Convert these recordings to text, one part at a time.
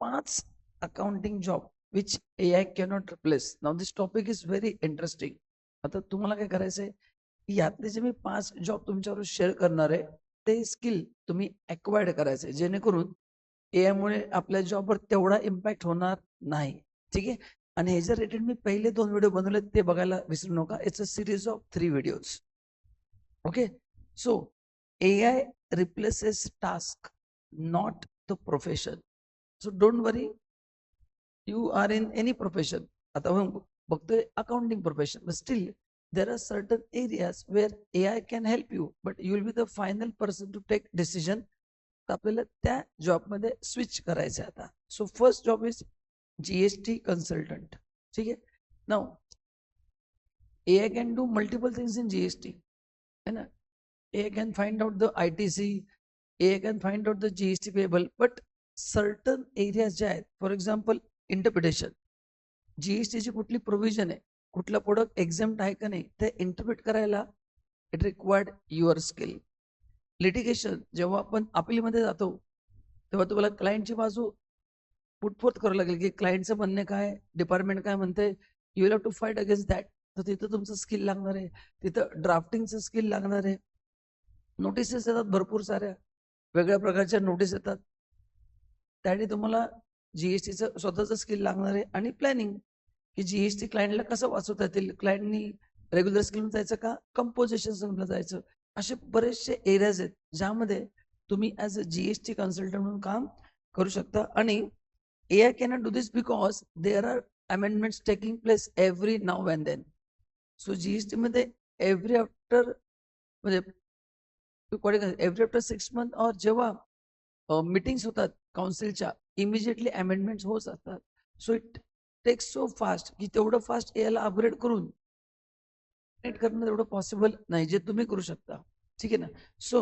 5 accounting job which AI cannot replace. Now this topic is very interesting. आता तुम्हाला काय करायचंय, यातले जे मी 5 जॉब तुमच्यावर शेअर करणार आहे, ते स्किल तुम्ही ॲक्वायर्ड करायचे, जेणेकरून AI मुळे आपल्या जॉबवर तेवढा इम्पॅक्ट होणार नाही. ठीक आहे. आणि हे जे रिलेटेड मी पहिले 2 व्हिडिओ बनवले ते बघायला विसरू नका. It's a series of 3 videos. Okay. So AI replaces task, not the profession. So don't worry, you are in any profession. आता आपण बघतोय accounting profession, but still there are certain areas where AI can help you, but you will be the final person to take decision. तर आपल्याला त्या जॉबमध्ये switch करायचं आता. So first job is GST consultant. ठीक आहे. Now AI can do multiple things in GST. है ना? AI can find out the ITC, AI can find out the GST payable, but certain areas जे आहेत, for example interpretation, GST ची कुठली provision आहे, कुठला प्रोडक्ट एक्झाम्प्ट आहे का नाही, ते इंटरप्रिट करायला it required your skill. Litigation, जेव्हा आपण अपीलमध्ये जातो तेव्हा तुम्हाला क्लायंटची बाजू पुटफोर्थ करावं लागेल, की क्लायंटचं म्हणणे काय, डिपार्टमेंट काय म्हणते, you will have to fight against that. तर तिथं तुमचं स्किल लागणार आहे, तिथं ड्राफ्टिंगचं स्किल लागणार आहे. नोटिसेस येतात भरपूर साऱ्या, वेगळ्या प्रकारच्या नोटीस येतात. त्यासाठी तुम्हाला जीएसटीचं स्वतःचं स्किल लागणार आहे. आणि प्लॅनिंग, की जीएसटी क्लायंटला कसं वाचवता येतील, क्लायंटनी रेग्युलर स्किल जायचं का कंपोजिशन स्किलला जायचं. असे बरेचसे एरियाज आहेत ज्यामध्ये तुम्ही ॲज अ जीएसटी कन्सल्टंट म्हणून काम करू शकता. आणि AI cannot do this because there are amendments taking place every now and then. So GST मध्ये एव्हरी आफ्टर म्हणजे एव्हरी आफ्टर 6 मंथ और जेव्हा मीटिंग्स होतात काउन्सिलच्या, इमिजिएटली अमेंडमेंट्स होत असतात. So it takes so fast, की तेवढं फास्ट एआयला अपग्रेड करून करणं तेवढं पॉसिबल नाही, जे तुम्ही करू शकता. ठीक आहे ना. So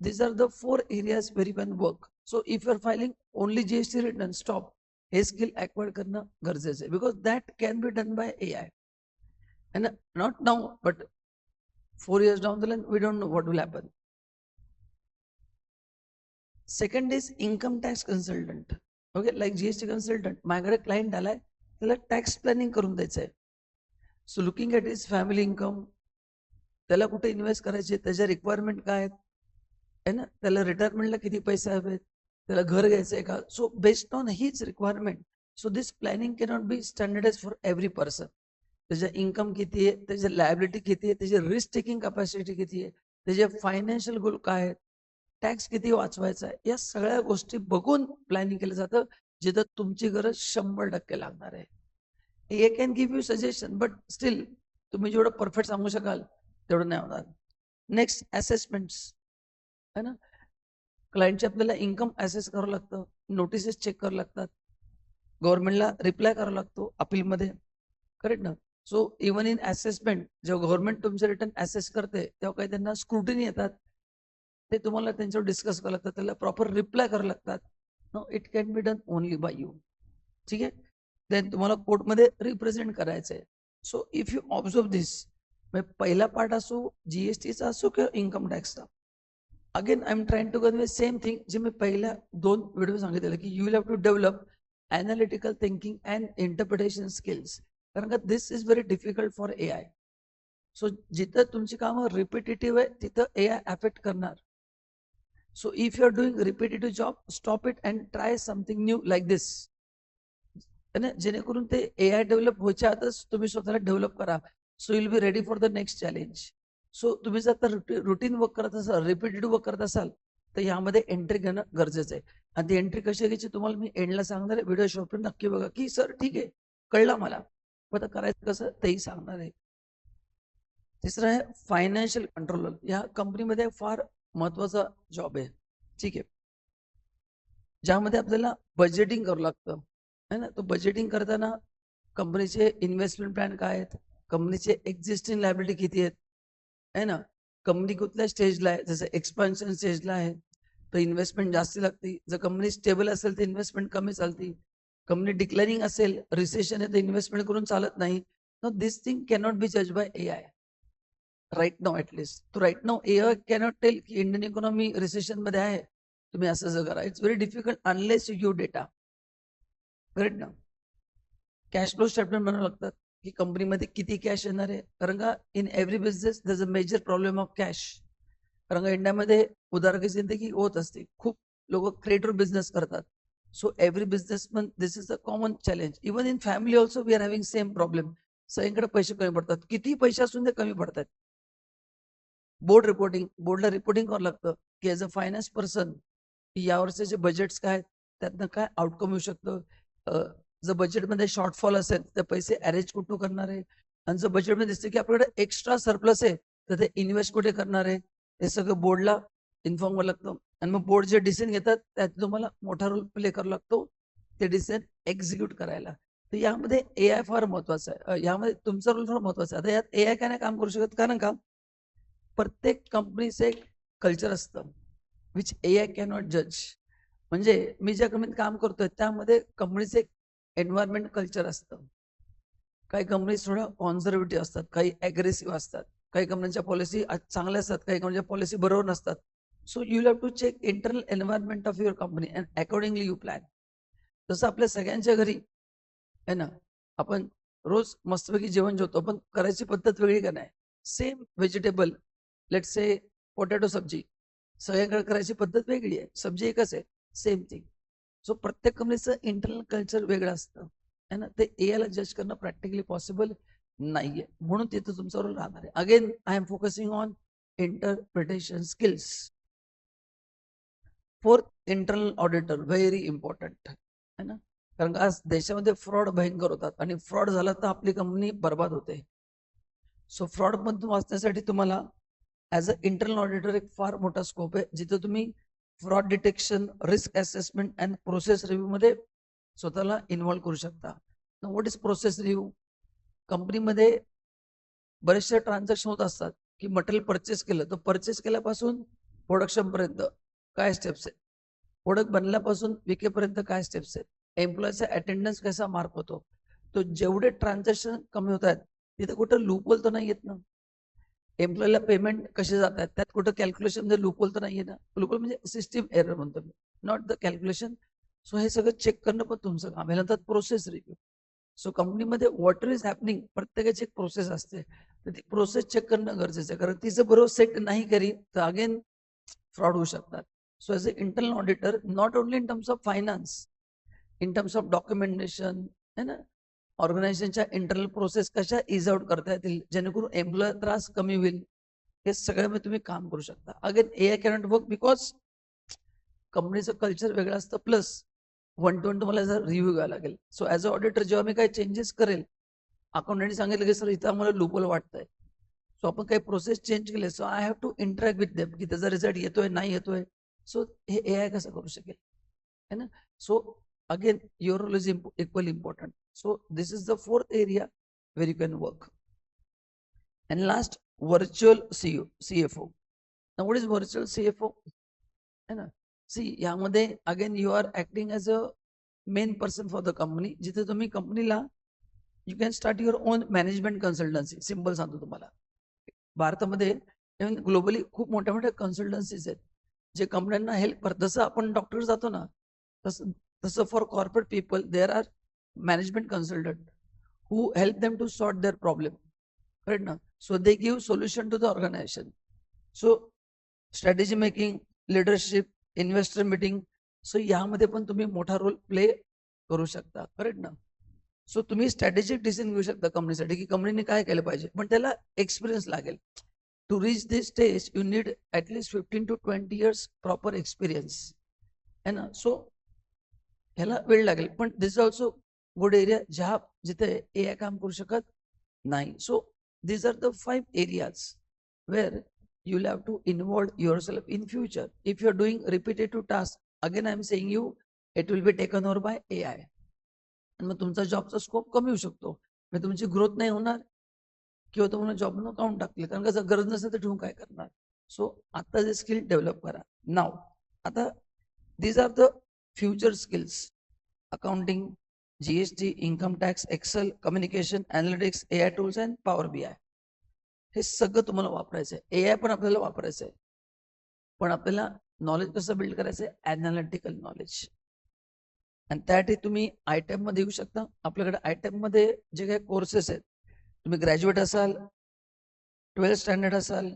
these are the 4 areas where you can work. So if you are filing only GST return, stop. हे स्किल ॲक्वायर्ड करणं गरजेचं आहे, because that can be done by AI. And not now, but 4 years down the line, we don't know what will happen. Second is income tax consultant. Okay, like GST consultant, माझ्याकडे client आलाय, त्याला tax planning करून द्यायचं आहे. So looking at is family income, त्याला कुठे invest करायचे, त्याच्या रिक्वायरमेंट काय आहेत, है ना, त्याला रिटायरमेंटला किती पैसे हवेत, त्याला घर घ्यायचं आहे का. सो बेस्ड ऑन हीच requirement, so this planning cannot be standardise for every person. त्याच्या इन्कम किती आहे, त्याच्या लायबिलिटी किती आहे, त्याची रिस्क टेकिंग कॅपॅसिटी किती आहे, त्याचे फायनान्शियल गोल काय आहेत, टॅक्स किती वाचवायचा आहे, या सगळ्या गोष्टी बघून प्लॅनिंग केलं जातं, जिथं तुमची गरज 100% लागणार आहे. हे can give you suggestion, but still तुम्ही जेवढं परफेक्ट सांगू शकाल तेवढं नाही होणार. नेक्स्ट असेसमेंट्स, है ना. क्लायंटचे आपल्याला इन्कम असेस करावं लागतं, नोटिसेस चेक करावं लागतात, गव्हर्नमेंटला रिप्लाय करावा लागतो अपीलमध्ये. करेक्ट ना. सो इव्हन इन असेसमेंट, जेव्हा गव्हर्नमेंट तुमचे रिटर्न असेस करते तेव्हा काही त्यांना स्क्रुटिनी येतात, ते तुम्हाला त्यांच्यावर डिस्कस करावं लागतं, त्याला प्रॉपर रिप्लाय करावं लागतात. No, it can be done only by you. ठीक आहे. देन तुम्हाला कोर्टमध्ये रिप्रेझेंट करायचं आहे. So if you observe this, पहिला पार्ट असो जीएसटीचा असो किंवा इन्कम टॅक्सचा, again I am trying to convey same thing जे मी पहिल्या 2 व्हिडिओ सांगितलेलं, की you will have to develop analytical thinking and interpretation skills. कारण का this is very difficult for AI. So जिथं तुमची कामं रिपिटेटिव्ह आहे तिथं AI अफेक्ट करणार. So if you are doing repetitive job, stop it and try something new like this. जेणेकरून ते AI डेव्हलप व्हायच्या आतच तुम्ही स्वतःला डेव्हलप करा. So will be ready for the next challenge. So तुम्ही जर आता रुटीन वर्क करत असाल, रिपिटेटिव्ह वर्क करत असाल, तर यामध्ये एंट्री घेणं गरजेचं आहे. आणि ती एंट्री कशी घ्यायची तुम्हाला मी एंडला सांगणार आहे. व्हिडिओ शेवटपर्यंत नक्की बघा, की सर ठीक आहे कळलं मला, पण आता करायचं कसं तेही सांगणार आहे. तिसरं आहे फायनान्शियल कंट्रोलर. या कंपनीमध्ये फार महत्वाचा जॉब आहे. ठीक आहे. ज्यामध्ये आपल्याला बजेटिंग करावं लागतं, है ना. तो बजेटिंग करताना कंपनीचे इन्व्हेस्टमेंट प्लॅन काय आहेत, कंपनीचे एक्झिस्टिंग लायबिलिटी किती आहेत, है ना. कंपनी कुठल्या स्टेजला आहे, जसं एक्सपान्शन स्टेजला आहे तर इन्व्हेस्टमेंट जास्त लागते. जर कंपनी स्टेबल असेल तर इन्व्हेस्टमेंट कमी चालते. कंपनी डिक्लाइनिंग असेल, रिसेशन आहे तर इन्व्हेस्टमेंट करून चालत नाही. दिस थिंग कॅनॉट बी जज by AI right now at least. तो right now AI cannot tell की इंडियन इकॉनॉमी रिसेशन मध्ये आहे, तुम्ही असं करा. It's very difficult unless you give data. Correct ना? कॅश फ्लो स्टेटमेंट बनावं लागतात की कंपनीमध्ये किती कॅश येणार आहे, कारण का in every business there is a major problem of cash. कारण का इंडियामध्ये उदाहरणाची जिंदगी होत असते, खूप लोक क्रिएटर बिझनेस करतात. So every businessman this is a common challenge. Even in family also we are having same problem. सगळीकडे पैसे कमी पडतात, किती पैसे असून ते कमी पडतात. बोर्डला रिपोर्टिंग करावं लागतं की ॲज अ फायनान्स पर्सन या वर्षाचे बजेट्स काय आहेत, त्यातनं काय आउटकम येऊ शकतं. जर बजेटमध्ये शॉर्टफॉल असेल तर पैसे अरेंज कुठून करणार आहे, आणि जर बजेटमध्ये दिसतं की आपल्याकडे एक्स्ट्रा सरप्लस आहे तर ते इन्व्हेस्ट कुठे करणार आहे, हे सगळं बोर्डला इन्फॉर्म करावं लागतं. आणि मग बोर्ड जे डिसिजन घेतात त्यात तुम्हाला मोठा रोल प्ले करावा लागतो ते डिसिजन एक्झिक्यूट करायला. तर यामध्ये AI फार महत्वाचा आहे. यामध्ये तुमचा रोल फार महत्वाचा आहे. आता यात AI काय नाही काम करू शकत, कारण का प्रत्येक कंपनीचं एक कल्चर असतं विच AI कॅनॉट जज. म्हणजे मी ज्या कंपनीत काम करतोय त्यामध्ये कंपनीचं एक एन्व्हायरमेंट कल्चर असतं. काही कंपनीज थोड्या कॉन्झर्वेटिव्ह असतात, काही अग्रेसिव्ह असतात, काही कंपन्यांच्या पॉलिसी चांगल्या असतात, काही कंपन्यांच्या पॉलिसी बरोबर नसतात. So you have to check internal environment of your company and accordingly you plan. तसं आपल्या सगळ्यांच्या घरी आहे ना, आपण रोज मस्तपैकी जेवण जेवतो, पण करायची पद्धत वेगळी का नाही? Same vegetable, let's say potato सब्जी, सगळ्याकडे करायची पद्धत वेगळी आहे, सब्जी एकच आहे, सेम थिंग. सो प्रत्येक कंपनीचं इंटरनल कल्चर वेगळं असतं आहे ना, ते एआयला जज करणं प्रॅक्टिकली पॉसिबल नाहीये, म्हणून तिथं तुमचा रोल राहणार आहे. Again I am focusing on interpretation skills. Fourth, internal auditor very important है ना, कारण आज देशामध्ये फ्रॉड भयंकर होतात आणि फ्रॉड झाला तर आपली कंपनी बर्बाद होते. सो फ्रॉड मधून वाचण्यासाठी तुम्हाला ॲज अ इंटरनल ऑडिटर एक फार मोठा स्कोप आहे, जिथे तुम्ही fraud detection, risk assessment and process review मध्ये स्वतःला इन्व्हॉल्व करू शकता. What is process review? कंपनीमध्ये बरेचसे ट्रान्झॅक्शन होत असतात की मटेरियल परचेस केलं, तर परचेस केल्यापासून प्रोडक्शन पर्यंत काय स्टेप्स आहेत, प्रोडक्ट बनल्यापासून विकेपर्यंत काय स्टेप्स आहेत, एम्प्लॉईचा अटेंडन्स कसा मार्क होतो. तो जेवढे ट्रान्झॅक्शन कमी होत आहेत तिथे कुठं लूपहोल तर नाही येत ना. एम्प्लॉईला पेमेंट कसे जात आहेत त्यात कुठं कॅल्क्युलेशन मध्ये लूपहोल तर नाहीये ना. लूपहोल म्हणजे सिस्टीम एरर म्हणतो मी, नॉट द कॅल्क्युलेशन. सो हे सगळं चेक करणं पण तुमचं काम आहे. नंतर प्रोसेस रिव्ह्यू. सो कंपनीमध्ये व्हॉट इज हॅपनिंग, प्रत्येकाची एक प्रोसेस असते, तर ती प्रोसेस चेक करणं गरजेचं आहे, कारण तिचं बरोबर सेट नाही करी तर अगेन फ्रॉड होऊ शकतात. So as a internal auditor, not only in terms of finance, in terms of documentation है ना, ऑर्गनायझेशनच्या इंटरनल प्रोसेस कशा इज आउट करता येतील जेणेकरून एम्प्लॉय त्रास कमी होईल, हे सगळ्यामध्ये तुम्ही काम करू शकता. Again AI cannot work because कंपनीचं कल्चर वेगळं असतं, प्लस वन टू वन तुम्हाला जर रिव्ह्यू घ्यावा लागेल. सो ॲज अ ऑडिटर जेव्हा मी काही चेंजेस करेल, अकाउंटंटने सांगितलं की सर इथं आम्हाला लूपहोल वाटतंय, सो आपण काही प्रोसेस चेंज केले, so I have to interact with them की त्याचा रिझल्ट येतोय नाही येतोय. सो हे AI कसं करू शकेल है ना. So again your role is equally important. So this is the fourth area where you can work. And last, virtual CFO. Now what is virtual CFO है ना. सी यामध्ये again you are acting as a main person for the company, जिथे तुम्ही कंपनीला you can start your own management consultancy. Simple सांगतो तुम्हाला, भारतामध्ये globally खूप मोठ्या मोठ्या कन्सल्टन्सीज आहेत जे कंपन्यांना हेल्प करतात. जसं आपण डॉक्टर जातो ना, तसं तसं for corporate people there are management consultant who help them to sort their problem. Correct ना. So they give solution to the organisation. So strategy making, leadership, investor meeting, so यामध्ये पण तुम्ही मोठा रोल प्ले करू शकता. Correct ना. So तुम्ही strategic decision घेऊ शकता कंपनीसाठी की कंपनीने काय केलं पाहिजे, पण त्याला एक्सपिरियन्स लागेल. To reach this stage you need at least 15 to 20 years proper experience है ना. सो ह्याला वेळ लागेल, पण this is also good area जिथे AI काम करू शकत नाही. So these are the 5 areas where you'll have to involve yourself in future. If you're doing repetitive tasks, again I'm saying you, it will be taken over by AI. आणि मग तुमचा जॉबचा scope कमी होऊ शकतो, मग तुमची ग्रोथ नाही होणार किंवा तुम्हाला जॉब न काढून टाकले, कारण का जर गरज नसेल तर ठेवून काय करणार. सो आता जे स्किल डेव्हलप करा नाव. आता these are the future skills: accounting, GST, income tax, Excel, communication, analytics, AI tools and power BI. हे सगळं तुम्हाला वापरायचं आहे. AI पण आपल्याला वापरायचं आहे, पण आपल्याला नॉलेज कसं बिल्ड करायचं आहे? Analytical knowledge. आणि त्यासाठी तुम्ही आयटॅब मध्ये येऊ शकता. आपल्याकडे आयटॅब मध्ये जे काही कोर्सेस आहेत, तुम्ही ग्रॅज्युएट असाल, 12th स्टँडर्ड असाल,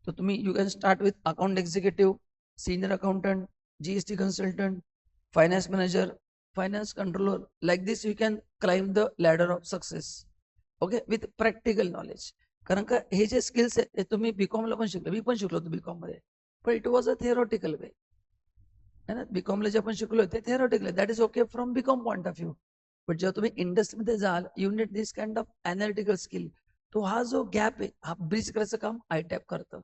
तर तुम्ही you can start with account executive, senior accountant, GST consultant, finance manager, finance controller. Like this you can climb the ladder of success. Okay, with practical knowledge. कारण का हे जे स्किल्स आहेत ते तुम्ही बीकॉमला पण शिकलो, मी पण शिकलो होतो बीकॉम मध्ये, पण it was a theoretical way. है ना, बीकॉमला जे आपण शिकलो ते theoretical, that is okay from B Com point of view. पण जेव्हा तुम्ही इंडस्ट्रीमध्ये जाल, you need this kind of analytical skill. तो हा जो गॅप आहे हा ब्रिज करायचं काम आयटॅप करतं.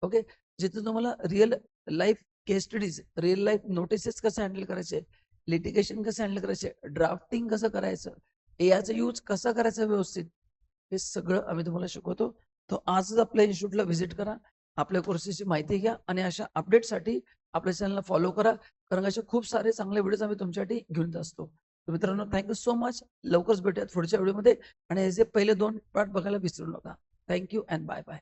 ओके, जिथे तुम्हाला रिअल लाईफ केस स्टडीज, रिअल लाईफ नोटिसेस कसं हँडल करायचे, लिटिगेशन कसं हँडल करायचे, ड्राफ्टिंग कसं करायचं, एआयचा यूज कसा करायचा व्यवस्थित, हे सगळं आम्ही तुम्हाला शिकवतो. तो आजच आपल्या इन्स्टिट्यूटला व्हिजिट करा, आपल्या कोर्सेसची माहिती घ्या आणि अशा अपडेटसाठी आपल्या चॅनलला फॉलो करा. कारण असे खूप सारे चांगले व्हिडिओज आम्ही तुमच्यासाठी घेऊन येत असतो. तर मित्रांनो, थँक्यू सो मच. लवकरच भेटूयात पुढच्या व्हिडिओमध्ये आणि हे जे पहिले 2 पार्ट बघायला विसरू नका. Thank you and bye bye.